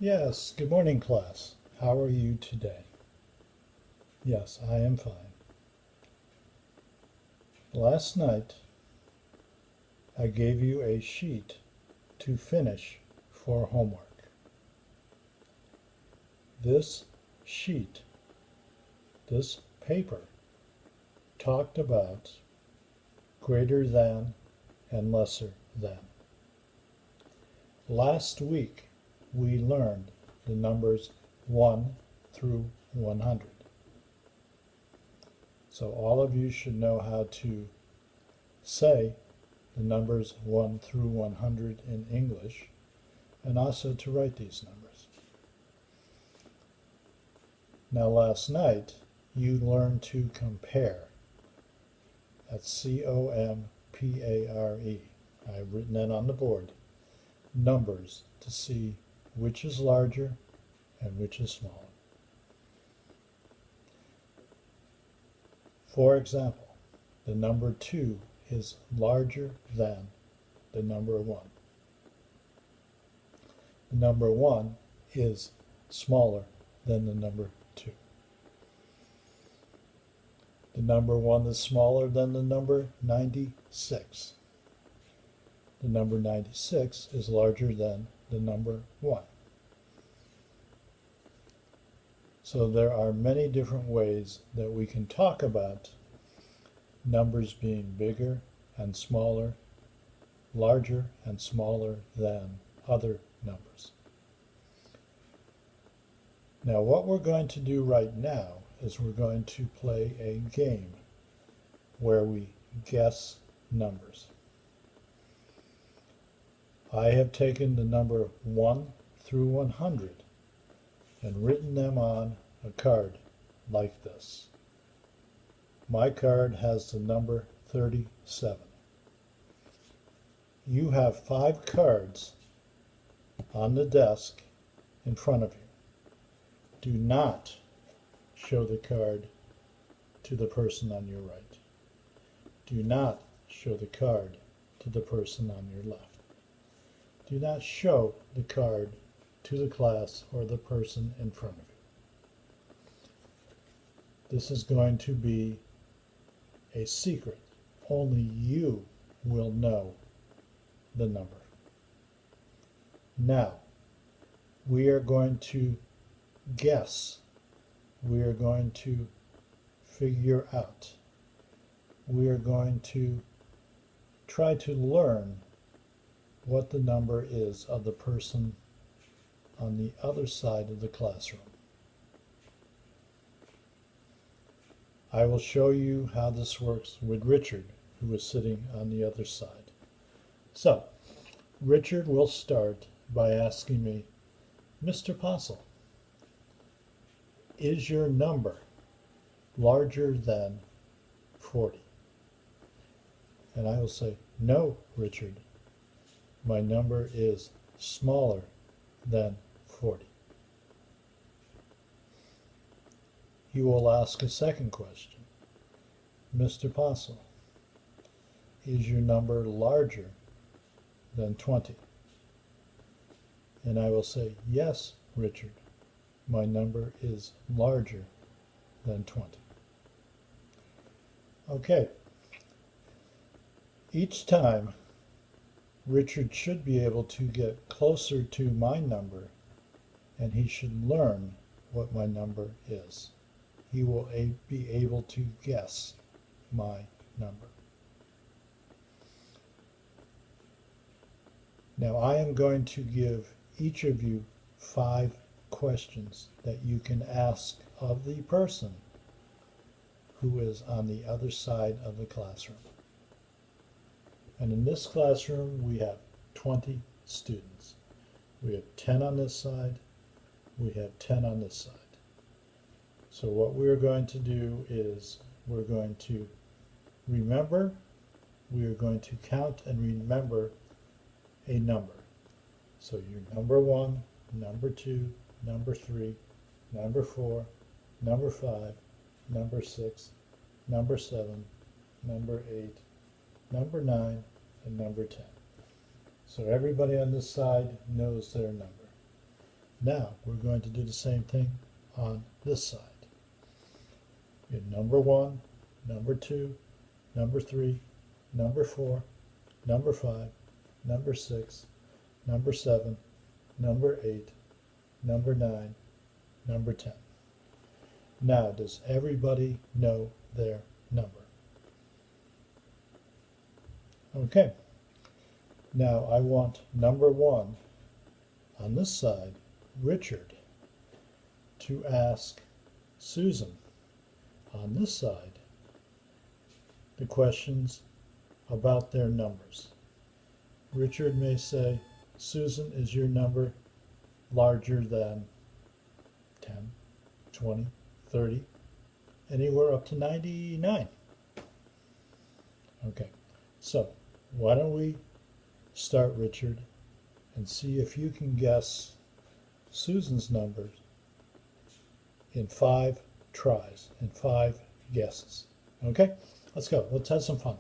Yes, good morning, class. How are you today? Yes, I am fine. Last night, I gave you a sheet to finish for homework. This sheet, this paper, talked about greater than and lesser than. Last week, we learned the numbers 1 through 100. So all of you should know how to say the numbers 1 through 100 in English, and also to write these numbers. Now last night you learned to compare. That's C-O-M-P-A-R-E. I've written that on the board. Numbers to see which is larger and which is smaller. For example, the number 2 is larger than the number 1. The number 1 is smaller than the number 2. The number 1 is smaller than the number 96. The number 96 is larger than the number 1. So there are many different ways that we can talk about numbers being bigger and smaller, larger and smaller than other numbers. Now what we're going to do right now is we're going to play a game where we guess numbers. I have taken the number 1 through 100 and written them on a card like this. My card has the number 37. You have 5 cards on the desk in front of you. Do not show the card to the person on your right. Do not show the card to the person on your left. Do not show the card to the class or the person in front of you. This is going to be a secret. Only you will know the number. Now, we are going to guess. We are going to figure out. We are going to try to learn what the number is of the person on the other side of the classroom. I will show you how this works with Richard, who is sitting on the other side. So, Richard will start by asking me, Mr. Possel, is your number larger than 40? And I will say, no, Richard, my number is smaller than 40. You will ask a second question. Mr. Possel, is your number larger than 20? And I will say, yes, Richard, my number is larger than 20. Okay. Each time, Richard should be able to get closer to my number, and he should learn what my number is. He will be able to guess my number. Now I am going to give each of you 5 questions that you can ask of the person who is on the other side of the classroom. And in this classroom we have 20 students. We have 10 on this side, we have 10 on this side. So what we're going to do is we're going to remember, we are going to count and remember a number. So your number 1, number 2, number 3, number 4, number 5, number 6, number 7, number 8, number 9, and number 10. So everybody on this side knows their number. Now we're going to do the same thing on this side. You have number 1, number 2, number 3, number 4, number 5, number 6, number 7, number 8, number 9, number 10. Now, does everybody know their number? Okay. Now I want number 1 on this side, Richard, to ask Susan on this side the questions about their numbers. Richard may say, Susan, is your number larger than 10, 20, 30, anywhere up to 99? Okay, so why don't we start, Richard, and see if you can guess Susan's numbers in 5 tries, in 5 guesses. Okay, let's go. Let's have some fun.